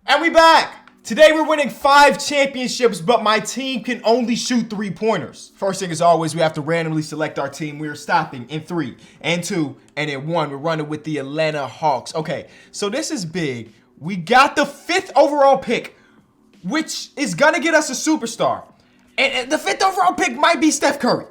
And we back! Today we're winning 5 championships, but my team can only shoot 3-pointers. First thing as always, we have to randomly select our team. We are stopping in 3 and 2 and in 1. We're running with the Atlanta Hawks. Okay, so this is big. We got the 5th overall pick, which is gonna get us a superstar. And the 5th overall pick might be Steph Curry.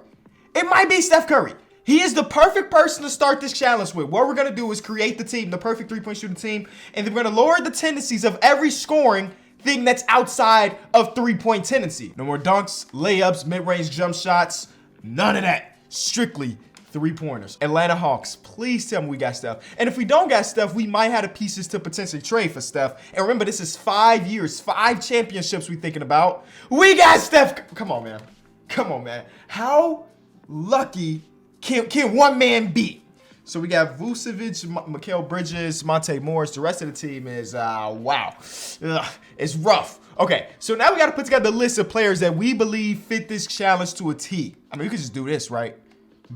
It might be Steph Curry. He is the perfect person to start this challenge with. What we're going to do is create the team, the perfect 3-point shooting team, and then we're going to lower the tendencies of every scoring thing that's outside of 3-point tendency. No more dunks, layups, mid-range jump shots, none of that. Strictly 3-pointers. Atlanta Hawks, please tell me we got Steph. And if we don't got Steph, we might have the pieces to potentially trade for Steph. And remember, this is 5 years, 5 championships we thinking about. We got Steph. Come on, man. Come on, man. How lucky can one man be? So we got Vucevic, Mikal Bridges, Monte Morris. The rest of the team is, wow. Ugh, it's rough. Okay, so now we got to put together a list of players that we believe fit this challenge to a T. I mean, we could just do this, right?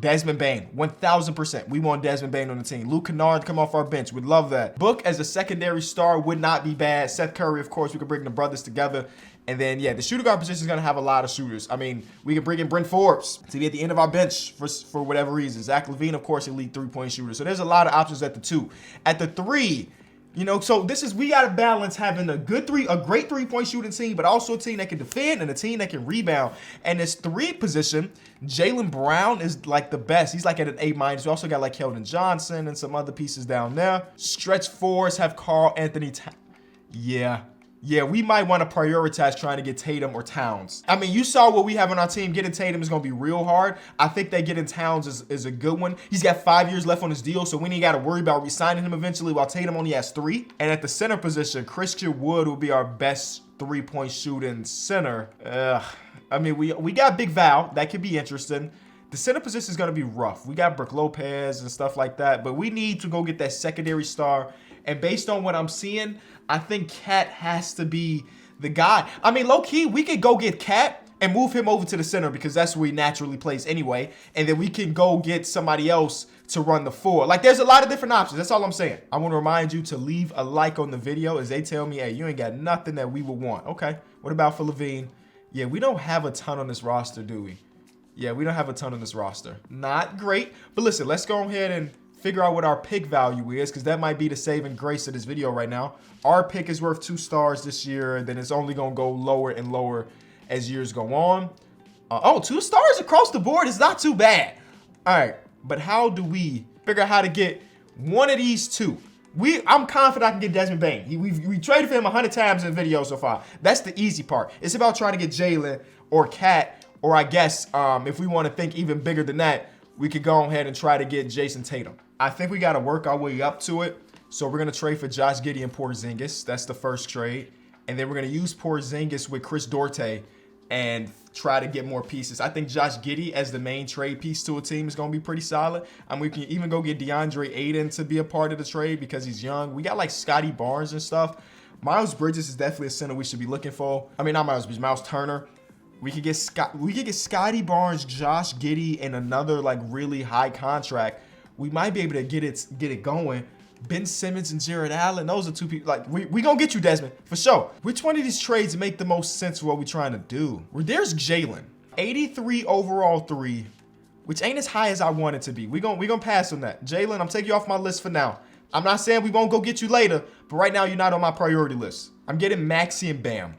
Desmond Bane, 1,000%. We want Desmond Bane on the team. Luke Kennard come off our bench. We'd love that. Book as a secondary star would not be bad. Seth Curry, of course, we could bring the brothers together. And then, yeah, the shooting guard position is going to have a lot of shooters. I mean, we could bring in Brent Forbes to be at the end of our bench for whatever reason. Zach LaVine, of course, elite 3-point shooter. So there's a lot of options at the 2. At the 3, you know, so we got to balance having a great 3-point shooting team, but also a team that can defend and a team that can rebound. And this 3 position, Jaylen Brown is like the best. He's like at an A-. We also got like Keldon Johnson and some other pieces down there. Stretch 4s have Carl Anthony. Yeah, we might want to prioritize trying to get Tatum or Towns. I mean, you saw what we have on our team. Getting Tatum is going to be real hard. I think that getting Towns is a good one. He's got 5 years left on his deal, so we ain't got to worry about re-signing him eventually, while Tatum only has 3. And at the center position, Christian Wood will be our best 3-point shooting center. I mean, we got Big Val. That could be interesting. The center position is going to be rough. We got Brook Lopez and stuff like that, but we need to go get that secondary star. And based on what I'm seeing, I think Cat has to be the guy. I mean, low-key, we could go get Cat and move him over to the center because that's where he naturally plays anyway. And then we can go get somebody else to run the 4. Like, there's a lot of different options. That's all I'm saying. I want to remind you to leave a like on the video as they tell me, hey, you ain't got nothing that we would want. Okay, what about for LaVine? Yeah, we don't have a ton on this roster, do we? Yeah, we don't have a ton on this roster. Not great. But listen, let's go ahead and figure out what our pick value is, because that might be the saving grace of this video right now. Our pick is worth 2 stars this year, and then it's only going to go lower and lower as years go on. 2 stars across the board is not too bad. All right, but how do we figure out how to get one of these 2? I'm confident I can get Desmond Bane. We traded for him 100 times in the video so far. That's the easy part. It's about trying to get Jaylen or Cat, or I guess if we want to think even bigger than that, we could go ahead and try to get Jason Tatum. I think we got to work our way up to it. So we're going to trade for Josh Giddey and Porzingis. That's the first trade. And then we're going to use Porzingis with Chris Duarte and try to get more pieces. I think Josh Giddey as the main trade piece to a team is going to be pretty solid. And we can even go get DeAndre Ayton to be a part of the trade because he's young. We got like Scotty Barnes and stuff. Miles Bridges is definitely a center we should be looking for. I mean, not Miles Bridges, Miles Turner. We could get Scotty Barnes, Josh Giddey, and another like really high contract. We might be able to get it going. Ben Simmons and Jared Allen, those are 2 people. Like, we gonna get you, Desmond, for sure. Which one of these trades make the most sense for what we're trying to do? Well, there's Jaylen. 83 overall 3, which ain't as high as I want it to be. We gonna pass on that. Jaylen, I'm taking you off my list for now. I'm not saying we won't go get you later, but right now you're not on my priority list. I'm getting Maxey and Bam.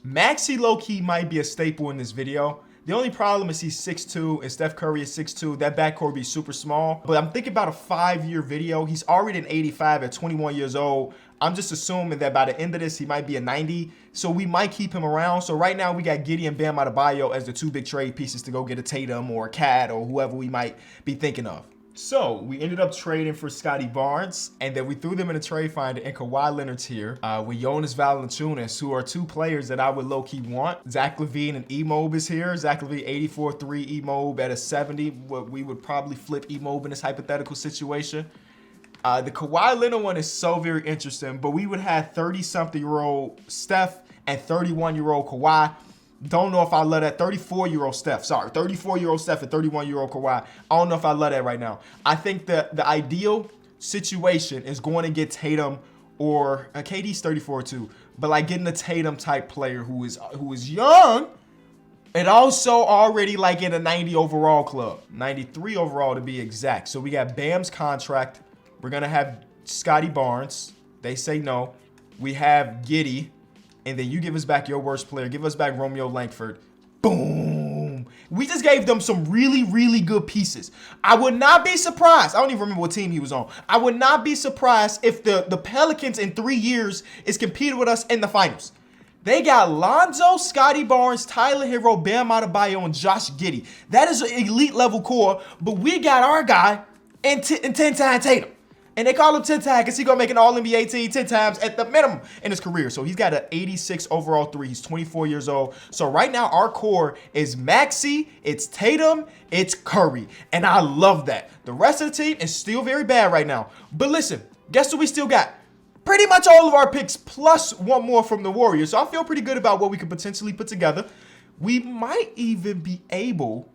Maxey low-key might be a staple in this video. The only problem is he's 6'2", and Steph Curry is 6'2". That backcourt would be super small. But I'm thinking about a 5-year video. He's already an 85 at 21 years old. I'm just assuming that by the end of this, he might be a 90. So we might keep him around. So right now, we got Giddey and Bam Adebayo as the 2 big trade pieces to go get a Tatum or a Cat or whoever we might be thinking of. So we ended up trading for Scotty Barnes, and then we threw them in a trade finder, and Kawhi Leonard's here with Jonas Valanciunas, who are 2 players that I would low-key want. Zach LaVine and E-Mobe is here. Zach LaVine 84-3, E-Mobe at a 70. We would probably flip E-Mobe in this hypothetical situation. The Kawhi Leonard one is so very interesting, but we would have 30-something-year-old Steph and 31-year-old Kawhi. Don't know if I love that 34-year-old Steph. Sorry, 34-year-old Steph and 31-year-old Kawhi. I don't know if I love that right now. I think the ideal situation is going to get Tatum or KD's 34 too, but like getting a Tatum type player who is young and also already like in a 90 overall club, 93 overall to be exact. So we got Bam's contract. We're gonna have Scotty Barnes. They say no. We have Giddey, and then you give us back your worst player. Give us back Romeo Langford. Boom. We just gave them some really, really good pieces. I would not be surprised. I don't even remember what team he was on. I would not be surprised if the Pelicans in 3 years is competing with us in the finals. They got Lonzo, Scotty Barnes, Tyler Hero, Bam Adebayo, and Josh Giddey. That is an elite level core, but we got our guy in 10-time Tatum. And they call him 10-time because he's going to make an All-NBA team 10 times at the minimum in his career. So he's got an 86 overall 3. He's 24 years old. So right now our core is Maxey, it's Tatum, it's Curry. And I love that. The rest of the team is still very bad right now. But listen, guess what we still got? Pretty much all of our picks plus one more from the Warriors. So I feel pretty good about what we could potentially put together. We might even be able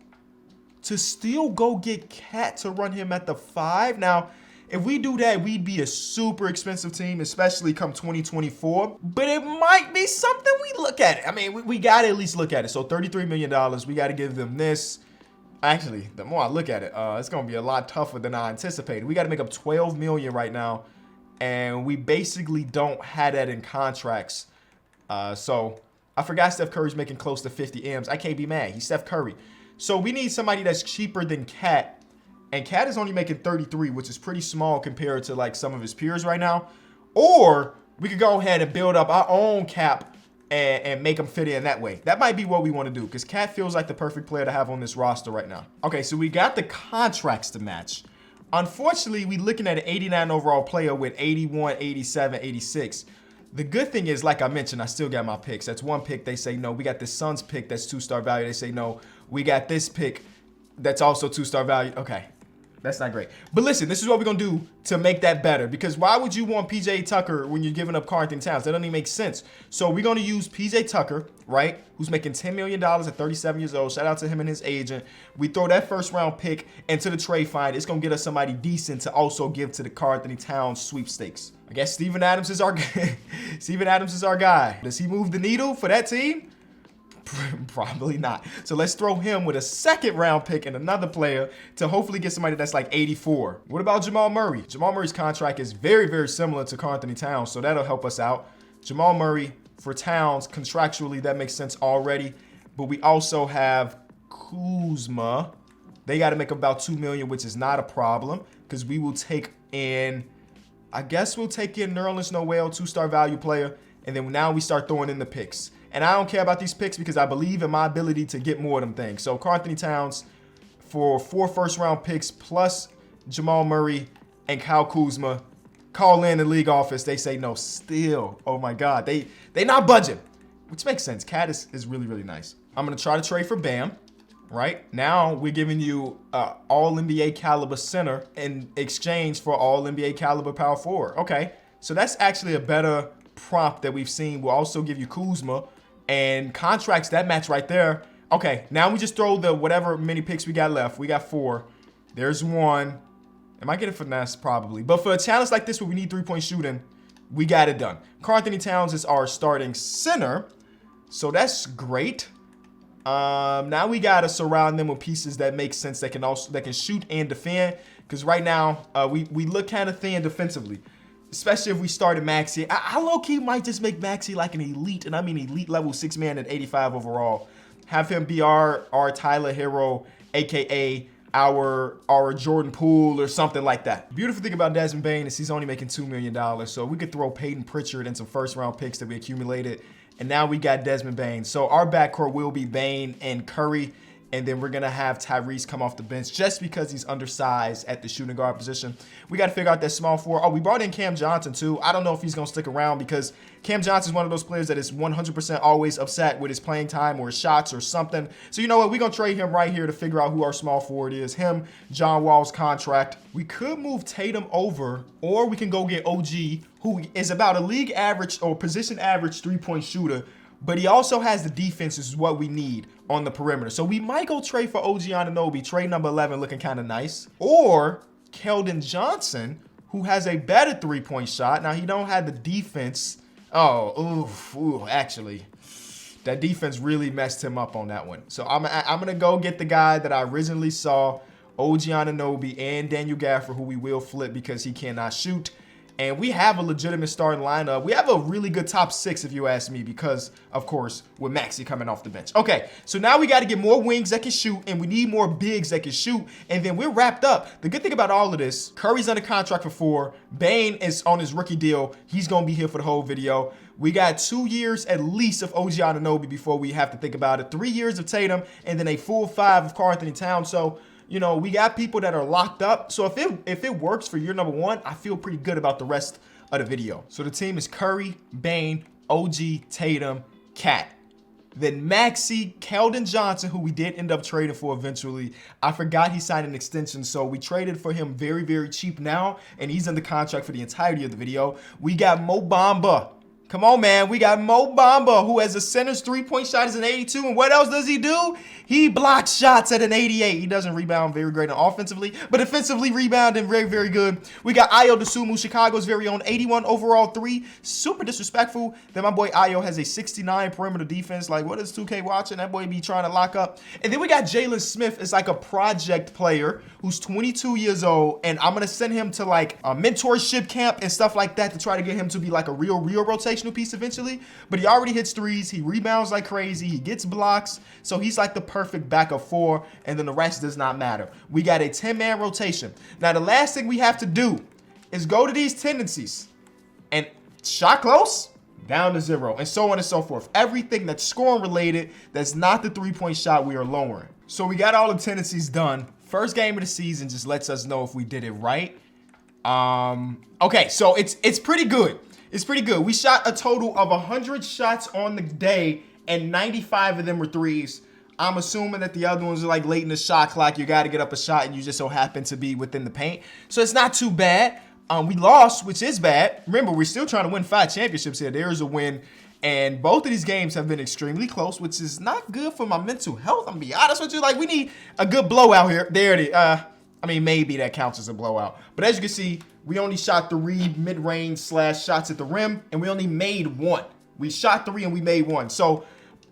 to still go get Cat to run him at the 5. Now, if we do that, we'd be a super expensive team, especially come 2024. But it might be something we look at it. I mean, we got to at least look at it. So $33 million, we got to give them this. Actually, the more I look at it, it's going to be a lot tougher than I anticipated. We got to make up $12 million right now. And we basically don't have that in contracts. So I forgot Steph Curry's making close to 50 M's. I can't be mad. He's Steph Curry. So we need somebody that's cheaper than Cat. And Cat is only making 33, which is pretty small compared to like some of his peers right now. Or we could go ahead and build up our own cap and make him fit in that way. That might be what we want to do because Cat feels like the perfect player to have on this roster right now. Okay, so we got the contracts to match. Unfortunately, we're looking at an 89 overall player with 81, 87, 86. The good thing is, like I mentioned, I still got my picks. That's one pick. They say no. We got the Suns pick. That's 2-star value. They say no. We got this pick. That's also 2-star value. Okay. That's not great. But listen, this is what we're going to do to make that better. Because why would you want PJ Tucker when you're giving up Karl Anthony Towns? That doesn't even make sense. So we're going to use PJ Tucker, right, who's making $10 million at 37 years old. Shout out to him and his agent. We throw that first-round pick into the trade find. It's going to get us somebody decent to also give to the Karl Anthony Towns sweepstakes. I guess Steven Adams is our Steven Adams is our guy. Does he move the needle for that team? Probably not. So let's throw him with a second-round pick and another player to hopefully get somebody that's like 84. What about Jamal Murray? Jamal Murray's contract is very, very similar to Karl Anthony Towns, so that'll help us out. Jamal Murray for Towns, contractually, that makes sense already. But we also have Kuzma. They got to make about $2 million, which is not a problem because we will take in, I guess we'll take in Nerlens Noel, 2-star value player, and then now we start throwing in the picks. And I don't care about these picks because I believe in my ability to get more of them things. So Karl Anthony Towns for 4 first-round picks plus Jamal Murray and Kyle Kuzma. Call in the league office. They say no still. Oh, my God. They not budging, which makes sense. Cat is really, really nice. I'm going to try to trade for Bam, right? Now we're giving you all-NBA caliber center in exchange for all-NBA caliber power forward. Okay, so that's actually a better prompt that we've seen. We'll also give you Kuzma. And contracts, that match right there. Okay, now we just throw the whatever many picks we got left. We got 4. There's 1. Am I getting finesse? Probably. But for a challenge like this where we need 3-point shooting, we got it done. Karl Anthony Towns is our starting center. So that's great. Now we got to surround them with pieces that make sense that can shoot and defend. Because right now, we look kind of thin defensively. Especially if we started Maxey. I low-key might just make Maxey like an elite, and I mean elite level 6-man at 85 overall. Have him be our Tyler Hero, a.k.a. our Jordan Poole or something like that. Beautiful thing about Desmond Bane is he's only making $2 million. So we could throw Peyton Pritchard and some first-round picks that we accumulated. And now we got Desmond Bane. So our backcourt will be Bane and Curry. And then we're going to have Tyrese come off the bench just because he's undersized at the shooting guard position. We got to figure out that small 4. Oh, we brought in Cam Johnson, too. I don't know if he's going to stick around because Cam Johnson is one of those players that is 100% always upset with his playing time or his shots or something. So you know what? We're going to trade him right here to figure out who our small forward is. Him, John Wall's contract. We could move Tatum over, or we can go get OG, who is about a league average or position average 3-point shooter. But he also has the defense, is what we need on the perimeter. So we might go trade for OG Anunoby, trade number 11 looking kind of nice. Or Keldon Johnson, who has a better 3-point shot. Now, he don't have the defense Oh, ooh, actually. That defense really messed him up on that one. So I'm going to go get the guy that I originally saw, OG Anunoby and Daniel Gafford, who we will flip because he cannot shoot. And we have a legitimate starting lineup. We have a really good top 6, if you ask me, because, of course, with Maxey coming off the bench. Okay, so now we got to get more wings that can shoot, and we need more bigs that can shoot, and then we're wrapped up. The good thing about all of this, Curry's under contract for 4. Bane is on his rookie deal. He's going to be here for the whole video. We got 2 years at least of OG Anunoby before we have to think about it. 3 years of Tatum, and then a full 5 of Karl-Anthony Towns. So, you know, we got people that are locked up. So if it works for year number 1, I feel pretty good about the rest of the video. So the team is Curry, Bane, OG, Tatum, Cat. Then Maxey, Keldon Johnson, who we did end up trading for eventually. I forgot he signed an extension, so we traded for him very, very cheap now, and he's under contract for the entirety of the video. We got Mo Bamba. Come on, man. We got Mo Bamba, who has a center's three-point shot is an 82. And what else does he do? He blocks shots at an 88. He doesn't rebound very great offensively, but defensively rebounding very, very good. We got Ayo Dosunmu, Chicago's very own 81 overall 3. Super disrespectful. Then my boy Ayo has a 69 perimeter defense. Like, what is 2K watching? That boy be trying to lock up. And then we got Jalen Smith. It's like a project player who's 22 years old. And I'm going to send him to like a mentorship camp and stuff like that to try to get him to be like a real rotational piece eventually. But he already hits threes. He rebounds like crazy. He gets blocks. So he's like the perfect backup 4. And then the rest does not matter. We got a 10-man rotation. Now, the last thing we have to do is go to these tendencies. And shot close, down to 0. And so on and so forth. Everything that's scoring related, that's not the three-point shot, we are lowering. So we got all the tendencies done. First game of the season just lets us know if we did it right. Okay, so it's pretty good. It's pretty good. We shot a total of 100 shots on the day, and 95 of them were threes. I'm assuming that the other ones are like late in the shot clock. You got to get up a shot, and you just so happen to be within the paint. So it's not too bad. We lost, which is bad. Remember, we're still trying to win 5 championships here. There is a win, and both of these games have been extremely close, which is not good for my mental health. I'm going to be honest with you. Like, we need a good blowout here. There it is. I mean, maybe that counts as a blowout. But as you can see, we only shot 3 mid-range / shots at the rim, and we only made 1. We shot 3 and we made 1. So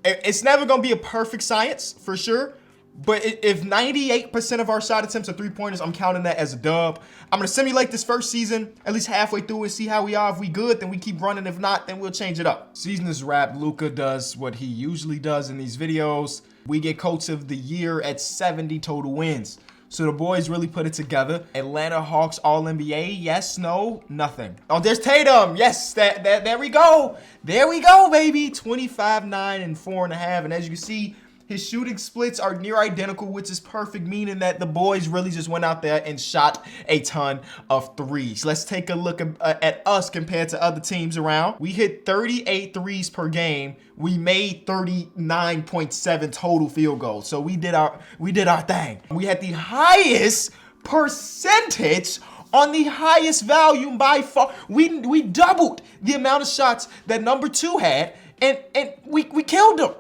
it's never going to be a perfect science for sure. But if 98% of our shot attempts are 3-pointers, I'm counting that as a dub. I'm going to simulate this first season, at least halfway through, and see how we are. If we good, then we keep running. If not, then we'll change it up. Season is wrapped. Luka does what he usually does in these videos. We get Coach of the Year at 70 total wins. So the boys really put it together. Atlanta Hawks All-NBA. Yes, no, nothing. Oh, there's Tatum. Yes, there we go. There we go, baby. 25, 9, and 4.5. And as you can see, his shooting splits are near identical, which is perfect, meaning that the boys really just went out there and shot a ton of threes. Let's take a look at us compared to other teams around. We hit 38 threes per game. We made 39.7 total field goals. So we did our thing. We had the highest percentage on the highest volume by far. We doubled the amount of shots that number 2 had, and we killed them.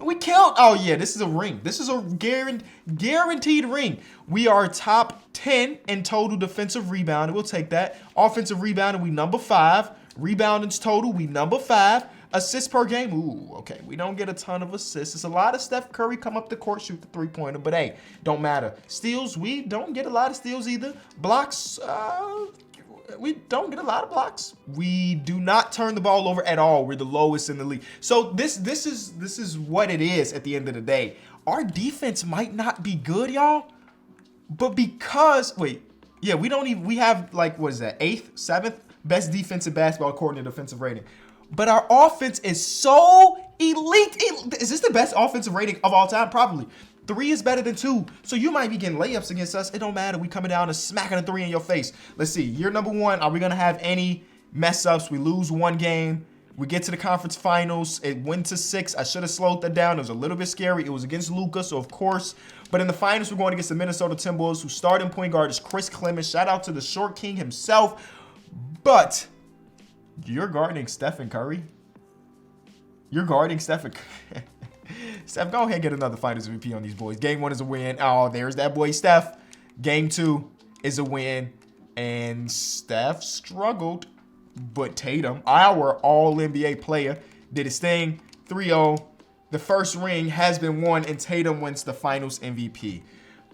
We killed. Oh, yeah, this is a ring. This is a guaranteed ring. We are top 10 in total defensive rebounding. We'll take that. Offensive rebounding, we number 5. Reboundings total, we number 5. Assists per game, ooh, okay. We don't get a ton of assists. It's a lot of Steph Curry come up the court, shoot the 3-pointer, but hey, don't matter. Steals, we don't get a lot of steals either. Blocks, we don't get a lot of blocks. We do not turn the ball over at all. We're the lowest in the league. So this is what it is at the end of the day. Our defense might not be good, y'all, but because we have like, what is that, 8th, 7th best defense in basketball according to defensive rating. But our offense is so elite. Is this the best offensive rating of all time? Probably. 3 is better than 2. So you might be getting layups against us. It don't matter. We coming down and smacking a 3 in your face. Let's see. Year number 1, are we going to have any mess ups? We lose 1 game. We get to the conference finals. It went to 6. I should have slowed that down. It was a little bit scary. It was against Luka, so of course. But in the finals, we're going against the Minnesota Timberwolves, whose starting point guard is Chris Clemens. Shout out to the short king himself. But you're guarding Stephen Curry. You're guarding Stephen Curry. Steph, go ahead and get another Finals MVP on these boys. Game 1 is a win. Oh, there's that boy Steph. Game 2 is a win. And Steph struggled. But Tatum, our all-NBA player, did his thing. 3-0. The first ring has been won, and Tatum wins the Finals MVP.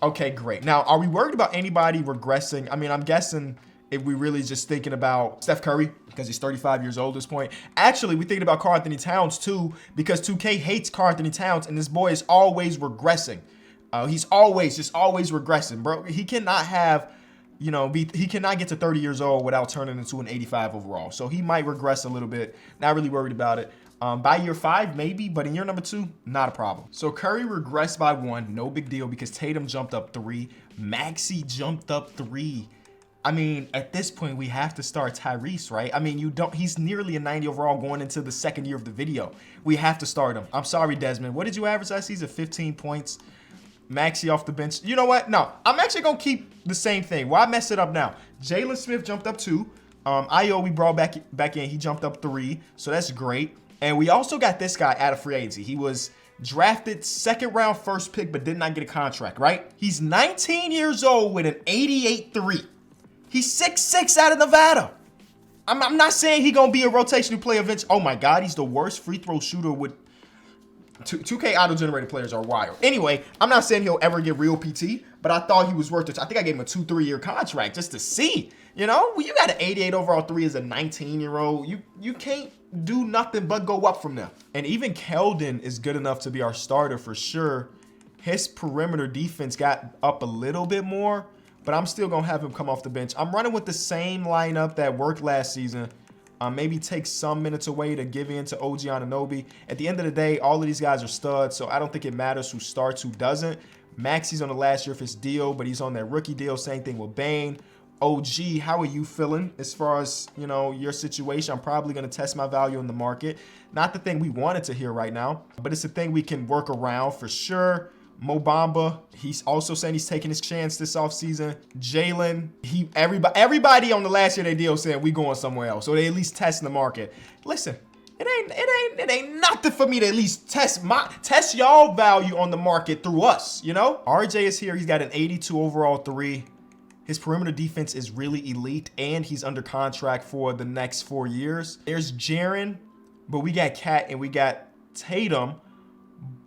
Okay, great. Now, are we worried about anybody regressing? I mean, I'm guessing if we really just thinking about Steph Curry, because he's 35 years old at this point. Actually, we're thinking about Karl Anthony Towns, too, because 2K hates Karl Anthony Towns, and this boy is always regressing. He's always regressing, bro. He cannot have, he cannot get to 30 years old without turning into an 85 overall. So he might regress a little bit. Not really worried about it. By year 5, maybe, but in year number 2, not a problem. So Curry regressed by 1, no big deal, because Tatum jumped up 3. Maxey jumped up 3. I mean, at this point, we have to start Tyrese, right? I mean, he's nearly a 90 overall going into the second year of the video. We have to start him. I'm sorry, Desmond. What did you average last season? 15 points. Maxey off the bench. You know what? No, I'm actually going to keep the same thing. Why mess it up now? Jalen Smith jumped up 2. Io, we brought back in. He jumped up 3. So that's great. And we also got this guy out of free agency. He was drafted 2nd round first pick, but did not get a contract, right? He's 19 years old with an 88.3. He's 6'6" out of Nevada. I'm not saying he's going to be a rotational player eventually. Oh my God, he's the worst free throw shooter with 2K auto-generated players are wild. Anyway, I'm not saying he'll ever get real PT, but I thought he was worth it. I think I gave him a 2-3 year contract just to see. You got an 88 overall 3 as a 19-year-old. You can't do nothing but go up from there. And even Keldon is good enough to be our starter for sure. His perimeter defense got up a little bit more, but I'm still going to have him come off the bench. I'm running with the same lineup that worked last season. Maybe take some minutes away to give in to OG Anunoby. At the end of the day, all of these guys are studs, so I don't think it matters who starts, who doesn't. Maxey's on the last year of his deal, but he's on that rookie deal. Same thing with Bane. OG, how are you feeling as far as, your situation? I'm probably going to test my value in the market. Not the thing we wanted to hear right now, but it's the thing we can work around for sure. Mo Bamba, he's also saying he's taking his chance this offseason. Jalen, everybody on the last year of their deal saying we going somewhere else, or they at least testing the market. Listen, it ain't nothing for me to at least test y'all value on the market through us, RJ is here. He's got an 82 overall 3. His perimeter defense is really elite, and he's under contract for the next 4 years. There's Jaren, but we got Cat and we got Tatum.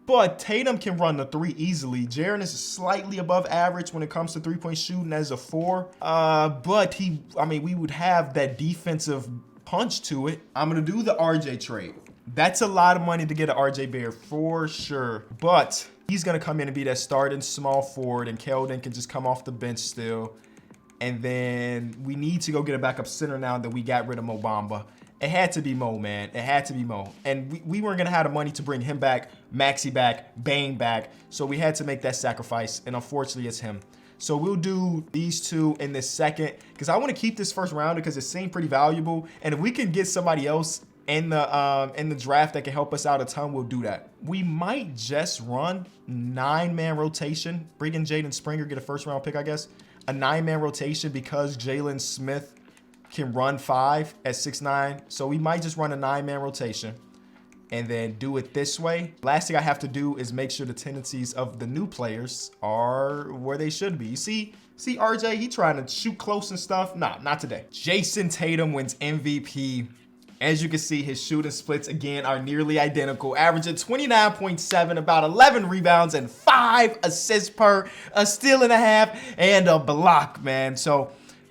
But Tatum can run the 3 easily. Jaren is slightly above average when it comes to three-point shooting as a 4. But we would have that defensive punch to it. I'm going to do the RJ trade. That's a lot of money to get an RJ Barrett for sure. But he's going to come in and be that starting small forward, and Keldon can just come off the bench still. And then we need to go get a backup center now that we got rid of Mo Bamba. It had to be Mo, man. It had to be Mo. And we weren't going to have the money to bring him back, Maxey back, Bane back. So we had to make that sacrifice. And unfortunately, it's him. So we'll do these 2 in this second, because I want to keep this first round because it seemed pretty valuable. And if we can get somebody else in the draft that can help us out a ton, we'll do that. We might just run 9-man rotation. Bring in Jaden Springer, get a first round pick, I guess. A 9-man rotation because Jalen Smith can run 5 at 6'9". So we might just run a 9-man rotation and then do it this way. Last thing I have to do is make sure the tendencies of the new players are where they should be. You see RJ, he trying to shoot close and stuff. Nah, not today. Jason Tatum wins MVP. As you can see, his shooting splits, again, are nearly identical, averaging 29.7, about 11 rebounds and 5 assists per, a steal and a half, and a block, man. So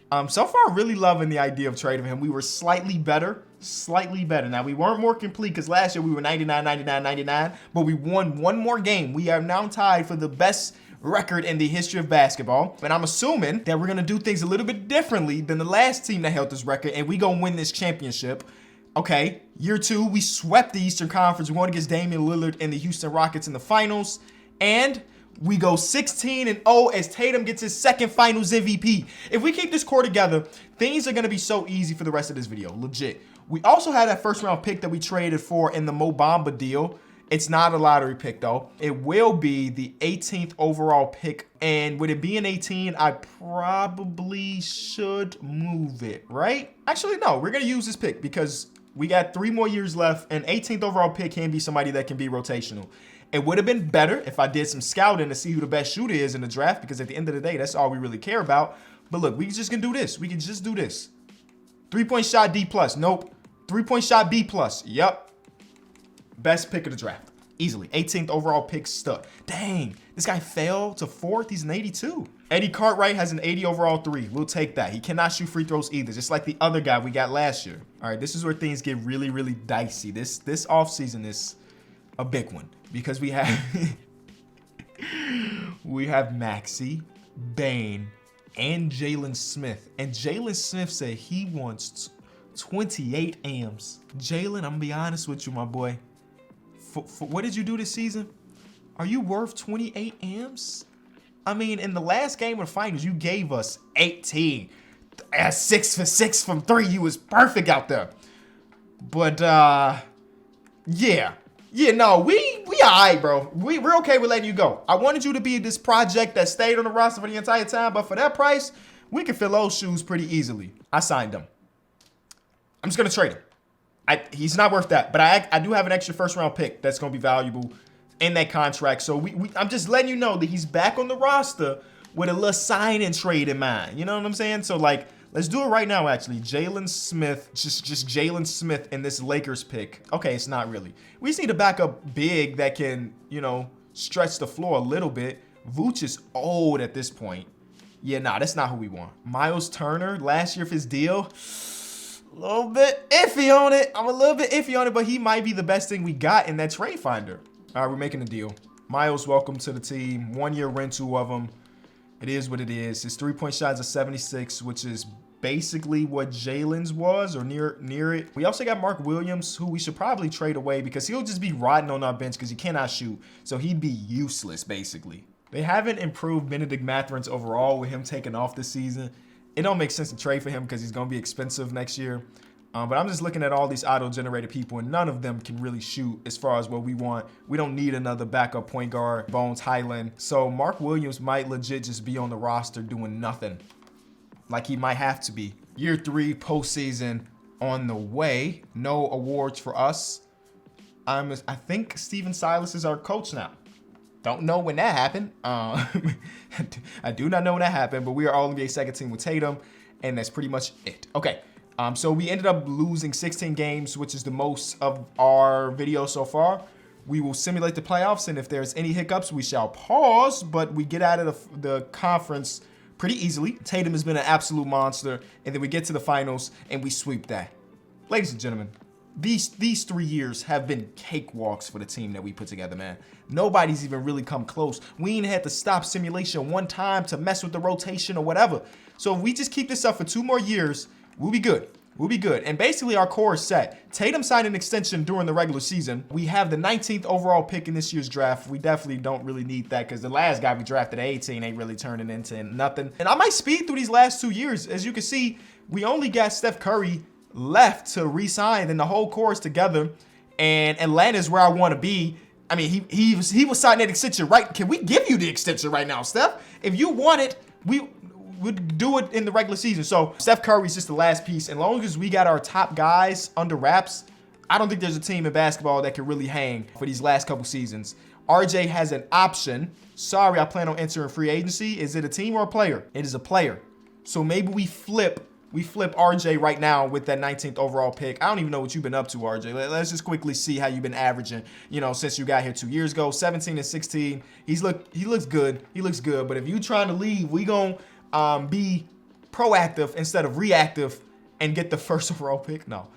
far, really loving the idea of trading him. We were slightly better. Now, we weren't more complete because last year we were 99, 99, 99, but we won 1 more game. We are now tied for the best record in the history of basketball. And I'm assuming that we're going to do things a little bit differently than the last team that held this record, and we going to win this championship. Okay, year 2, we swept the Eastern Conference. We won against Damian Lillard and the Houston Rockets in the finals. And we go 16-0 as Tatum gets his 2nd finals MVP. If we keep this core together, things are going to be so easy for the rest of this video. Legit. We also had that first round pick that we traded for in the Mo Bamba deal. It's not a lottery pick, though. It will be the 18th overall pick. And with it being 18, I probably should move it, right? Actually, no. We're going to use this pick because we got 3 more years left. And 18th overall pick can be somebody that can be rotational. It would have been better if I did some scouting to see who the best shooter is in the draft, because at the end of the day, that's all we really care about. But look, we just can do this. We can just do this. 3-point shot D plus. Nope. 3-point shot B plus. Yep. Best pick of the draft. Easily. 18th overall pick stud. Dang. This guy fell to 4th. He's an 82. Eddie Cartwright has an 80 overall 3. We'll take that. He cannot shoot free throws either, just like the other guy we got last year. All right, this is where things get really, really dicey. This offseason is a big one because we have Maxey, Bane, and Jalen Smith. And Jalen Smith said he wants 28 AMs. Jalen, I'm going to be honest with you, my boy. For what did you do this season? Are you worth 28 AMs? I mean, in the last game of the finals, you gave us 18. 6 for 6 from 3. You was perfect out there. But, yeah. Yeah, no, we all right, bro. We're okay with letting you go. I wanted you to be this project that stayed on the roster for the entire time, but for that price, we can fill those shoes pretty easily. I signed him. I'm just going to trade him. He's not worth that, but I do have an extra first-round pick that's going to be valuable in that contract. So I'm just letting you know that he's back on the roster with a little sign and trade in mind. You know what I'm saying? So, like, let's do it right now, actually. Jalen Smith, just Jalen Smith in this Lakers pick. Okay, it's not really. We just need a backup big that can, you know, stretch the floor a little bit. Vooch is old at this point. Yeah, nah, that's not who we want. Miles Turner, last year of his deal. A little bit iffy on it. I'm a little bit iffy on it, but he might be the best thing we got in that trade finder. All right, we're making a deal. Miles, welcome to the team. 1-year rental of him. It is what it is. His 3-point shot is a 76, which is basically what Jalen's was or near it. We also got Mark Williams, who we should probably trade away because he'll just be rotting on our bench because he cannot shoot. So he'd be useless, basically. They haven't improved Benedict Mathurin's overall with him taking off this season. It don't make sense to trade for him because he's going to be expensive next year. But I'm just looking at all these auto-generated people, and none of them can really shoot as far as what we want. We don't need another backup point guard, Bones Highland. So Mark Williams might legit just be on the roster doing nothing. Like he might have to be. Year 3 postseason on the way. No awards for us. I think Steven Silas is our coach now. Don't know when that happened. I do not know when that happened, but we are all NBA second team with Tatum, and that's pretty much it. Okay. So we ended up losing 16 games, which is the most of our video so far. We will simulate the playoffs, and if there's any hiccups, we shall pause, but we get out of the conference pretty easily. Tatum has been an absolute monster, and then we get to the finals, and we sweep that. Ladies and gentlemen, these 3 years have been cakewalks for the team that we put together, man. Nobody's even really come close. We ain't had to stop simulation one time to mess with the rotation or whatever. So if we just keep this up for 2 more years, we'll be good. We'll be good. And basically our core is set. Tatum signed an extension during the regular season. We have the 19th overall pick in this year's draft. We definitely don't really need that because the last guy we drafted at 18 ain't really turning into nothing. And I might speed through these last 2 years. As you can see, we only got Steph Curry left to re-sign, and the whole core is together. And Atlanta's where I want to be. I mean, he was signing that extension, right? Can we give you the extension right now, Steph? If you want it, we would do it in the regular season. So Steph Curry's just the last piece. And as long as we got our top guys under wraps, I don't think there's a team in basketball that can really hang for these last couple seasons. RJ has an option. Sorry, I plan on entering free agency. Is it a team or a player? It is a player. So maybe we flip RJ right now with that 19th overall pick. I don't even know what you've been up to, RJ. Let's just quickly see how you've been averaging, you know, since you got here 2 years ago. 17 and 16. He looks good. He looks good. But if you trying to leave, we gonna be proactive instead of reactive and get the first overall pick. No,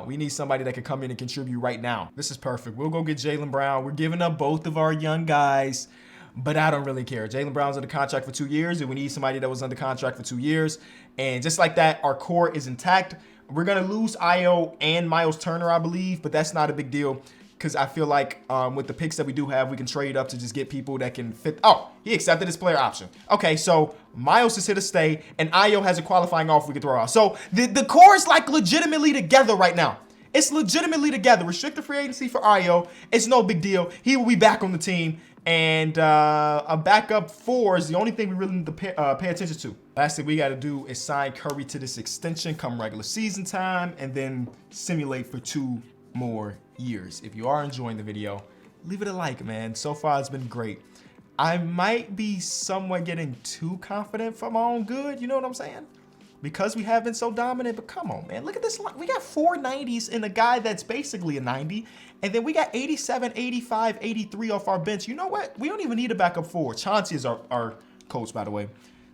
we need somebody that can come in and contribute right now. This is perfect. We'll go get Jaylen Brown. We're giving up both of our young guys, but I don't really care. Jaylen Brown's under contract for 2 years, and we need somebody that was under contract for 2 years. And just like that, our core is intact. We're going to lose Io and Miles Turner, I believe, but that's not a big deal because I feel like with the picks that we do have, we can trade up to just get people that can fit. Oh, he accepted his player option. Okay, so Miles is here to stay, and Io has a qualifying offer we can throw out. So the core is like legitimately together right now. It's legitimately together. Restricted free agency for Io. It's no big deal. He will be back on the team. And a backup 4 is the only thing we really need to pay attention to. Last thing we got to do is sign Curry to this extension come regular season time and then simulate for 2 more years. If you are enjoying the video, leave it a like, man. So far, it's been great. I might be somewhat getting too confident for my own good. You know what I'm saying? because we have been so dominant. But come on, man. Look at this. We got 4 90s in a guy that's basically a 90. And then we got 87, 85, 83 off our bench. You know what? We don't even need a backup 4. Chauncey is our coach, by the way.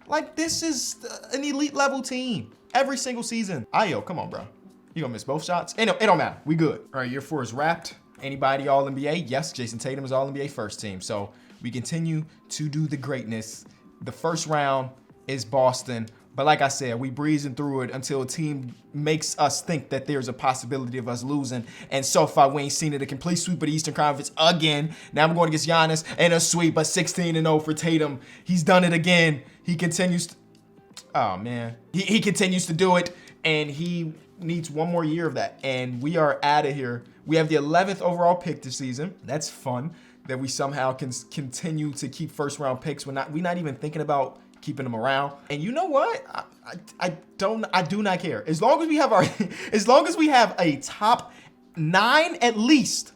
Like, this is an elite level team every single season. Ayo, come on, bro. You gonna miss both shots? It don't matter. We good. All right, year 4 is wrapped. Anybody All-NBA? Yes, Jason Tatum is All-NBA first team. So we continue to do the greatness. The first round is Boston. But like I said, we breezing through it until a team makes us think that there's a possibility of us losing. And so far, we ain't seen it. A complete sweep of the Eastern Conference again. Now I'm going against Giannis and a sweep, but 16-0 for Tatum. He's done it again. He continues to, oh man. He continues to do it, and he needs one more year of that. And we are out of here. We have the 11th overall pick this season. That's fun that we somehow can continue to keep first round picks. We're not even thinking about keeping them around. And you know what? I do not care. As long as we have as long as we have a top 9 at least,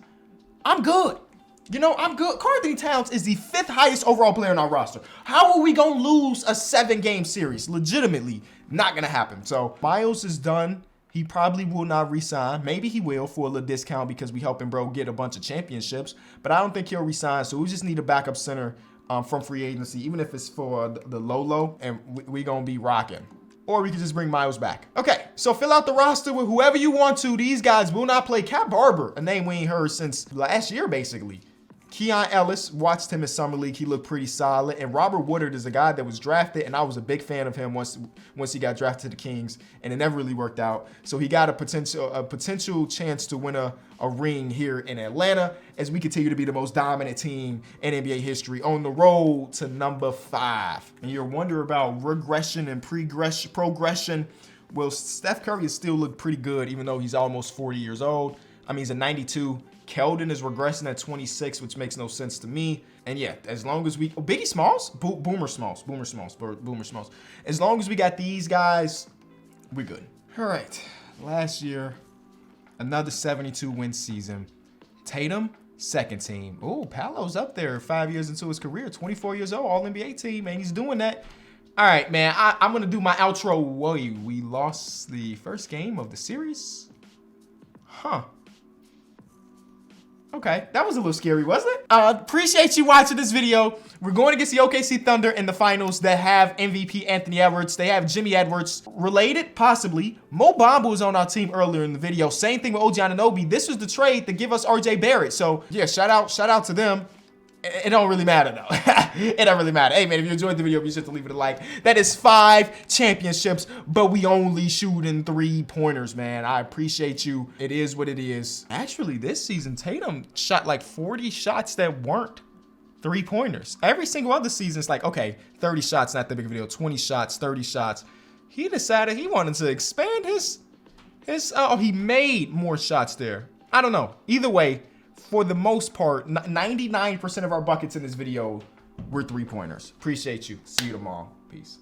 I'm good. You know, I'm good. Karl-Anthony Towns is the 5th highest overall player on our roster. How are we gonna lose a 7-game series? Legitimately, not gonna happen. So Miles is done. He probably will not resign. Maybe he will for a little discount because we helping bro get a bunch of championships. But I don't think he'll resign. So we just need a backup center from free agency, even if it's for the low, and we gonna be rocking. Or we can just bring Miles back. Okay, so fill out the roster with whoever you want to. These guys will not play. Cat Barber, a name we ain't heard since last year, basically. Keon Ellis, watched him in Summer League. He looked pretty solid. And Robert Woodard is a guy that was drafted, and I was a big fan of him once he got drafted to the Kings, and it never really worked out. So he got a potential chance to win a ring here in Atlanta as we continue to be the most dominant team in NBA history on the road to number 5. And you're wondering about regression and progression. Well, Steph Curry has still looked pretty good, even though he's almost 40 years old. I mean, he's a 92. Keldon is regressing at 26, which makes no sense to me. And yeah, as long as we, Biggie Smalls, Boomer Smalls. As long as we got these guys, we're good. All right, last year, another 72-win season. Tatum, 2nd team. Oh, Paolo's up there 5 years into his career, 24 years old, All-NBA team, and he's doing that. All right, man, I'm gonna do my outro. Whoa, we lost the first game of the series? Huh. Okay, that was a little scary, wasn't it? Appreciate you watching this video. We're going against the OKC Thunder in the finals that have MVP Anthony Edwards. They have Jimmy Edwards. Related, possibly. Mo Bamba was on our team earlier in the video. Same thing with OG Anunoby. This was the trade to give us RJ Barrett. So yeah, shout out to them. It don't really matter though. It don't really matter. Hey man, if you enjoyed the video, be sure to leave it a like. That is 5 championships, but we only shooting 3-pointers, man. I appreciate you. It is what it is. Actually, this season, Tatum shot like 40 shots that weren't 3-pointers. Every single other season, it's like, okay, 30 shots, not that big of a deal. 20 shots, 30 shots. He decided he wanted to expand his he made more shots there. I don't know. Either way, for the most part, 99% of our buckets in this video were 3-pointers. Appreciate you. See you tomorrow. Peace.